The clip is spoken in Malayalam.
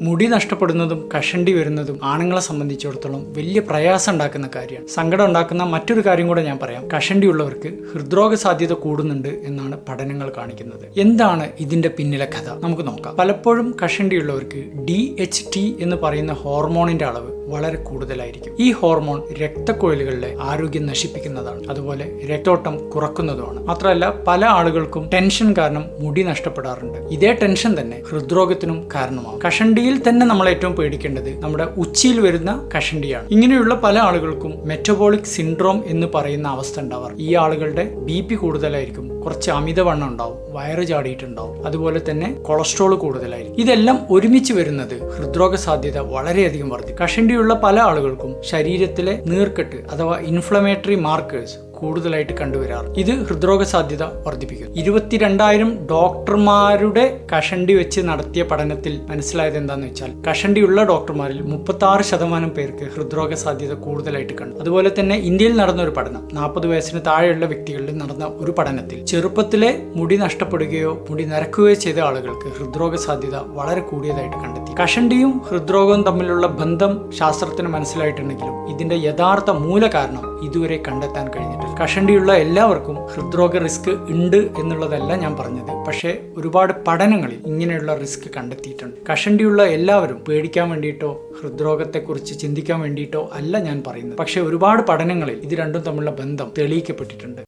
മുടി നഷ്ടപ്പെടുന്നതും കഷണ്ടി വരുന്നതും ആണുങ്ങളെ സംബന്ധിച്ചിടത്തോളം വലിയ പ്രയാസം ഉണ്ടാക്കുന്ന കാര്യമാണ്. സങ്കടം ഉണ്ടാക്കുന്ന മറ്റൊരു കാര്യം കൂടെ ഞാൻ പറയാം. കഷണ്ടി ഉള്ളവർക്ക് ഹൃദ്രോഗ സാധ്യത കൂടുന്നുണ്ട് എന്നാണ് പഠനങ്ങൾ കാണിക്കുന്നത്. എന്താണ് ഇതിന്റെ പിന്നിലെ കഥ നമുക്ക് നോക്കാം. പലപ്പോഴും കഷണ്ടി ഉള്ളവർക്ക് DHT എന്ന് പറയുന്ന ഹോർമോണിന്റെ അളവ് വളരെ കൂടുതലായിരിക്കും. ഈ ഹോർമോൺ രക്തക്കൊഴലുകളിലെ ആരോഗ്യം നശിപ്പിക്കുന്നതാണ്, അതുപോലെ രക്തോട്ടം കുറക്കുന്നതുമാണ്. മാത്രമല്ല പല ആളുകൾക്കും ടെൻഷൻ കാരണം മുടി നഷ്ടപ്പെടാറുണ്ട്. ഇതേ ടെൻഷൻ തന്നെ ഹൃദ്രോഗത്തിനും കാരണമാകും. കഷണ്ടിയിൽ തന്നെ നമ്മൾ ഏറ്റവും പേടിക്കേണ്ടത് നമ്മുടെ ഉച്ചിയിൽ വരുന്ന കഷണ്ടിയാണ്. ഇങ്ങനെയുള്ള പല ആളുകൾക്കും മെറ്റബോളിക് സിൻഡ്രോം എന്ന് പറയുന്ന അവസ്ഥ ഉണ്ടാവാർ. ഈ ആളുകളുടെ BP കൂടുതലായിരിക്കും, കുറച്ച് അമിതവണ്ണം ഉണ്ടാവും, വയറ് ചാടിയിട്ടുണ്ടാവും, അതുപോലെ തന്നെ കൊളസ്ട്രോൾ കൂടുതലായിരിക്കും. ഇതെല്ലാം ഒരുമിച്ച് വരുന്നത് ഹൃദ്രോഗ സാധ്യത വളരെയധികം വർദ്ധിക്കും. കഷണ്ടിയുള്ള പല ആളുകൾക്കും ശരീരത്തിലെ നീർക്കെട്ട് അഥവാ ഇൻഫ്ലമേറ്ററി മാർക്കേഴ്സ് കൂടുതലായിട്ട് കണ്ടുവരാറ്. ഇത് ഹൃദ്രോഗ സാധ്യത വർദ്ധിപ്പിക്കും. 22,000 ഡോക്ടർമാരുടെ കഷണ്ടി വെച്ച് നടത്തിയ പഠനത്തിൽ മനസ്സിലായത് എന്താണെന്ന് വെച്ചാൽ കഷണ്ടിയുള്ള ഡോക്ടർമാരിൽ 36% പേർക്ക് ഹൃദ്രോഗ സാധ്യത കൂടുതലായിട്ട് കണ്ടു. അതുപോലെ തന്നെ ഇന്ത്യയിൽ നടന്ന ഒരു പഠനം, 40 വയസ്സിന് താഴെയുള്ള വ്യക്തികളിൽ നടന്ന ഒരു പഠനത്തിൽ ചെറുപ്പത്തിലെ മുടി നഷ്ടപ്പെടുകയോ മുടി നരക്കുകയോ ചെയ്ത ആളുകൾക്ക് ഹൃദ്രോഗ സാധ്യത വളരെ കൂടിയതായിട്ട് കണ്ടെത്തി. കഷണ്ടിയും ഹൃദ്രോഗവും തമ്മിലുള്ള ബന്ധം ശാസ്ത്രത്തിന് മനസ്സിലായിട്ടുണ്ടെങ്കിലും ഇതിന്റെ യഥാർത്ഥ മൂലകാരണം ഇതുവരെ കണ്ടെത്താൻ കഴിഞ്ഞിട്ടില്ല. കഷണ്ടിയുള്ള എല്ലാവർക്കും ഹൃദ്രോഗ റിസ്ക് ഉണ്ട് എന്നുള്ളതല്ല ഞാൻ പറഞ്ഞത്, പക്ഷേ ഒരുപാട് പഠനങ്ങളിൽ ഇങ്ങനെയുള്ള റിസ്ക് കണ്ടെത്തിയിട്ടുണ്ട്. കഷണ്ടിയുള്ള എല്ലാവരും പേടിക്കാൻ വേണ്ടിയിട്ടോ ഹൃദ്രോഗത്തെക്കുറിച്ച് ചിന്തിക്കാൻ വേണ്ടിയിട്ടോ അല്ല ഞാൻ പറയുന്നത്, പക്ഷേ ഒരുപാട് പഠനങ്ങളിൽ ഇത് രണ്ടും തമ്മിലുള്ള ബന്ധം തെളിയിക്കപ്പെട്ടിട്ടുണ്ട്.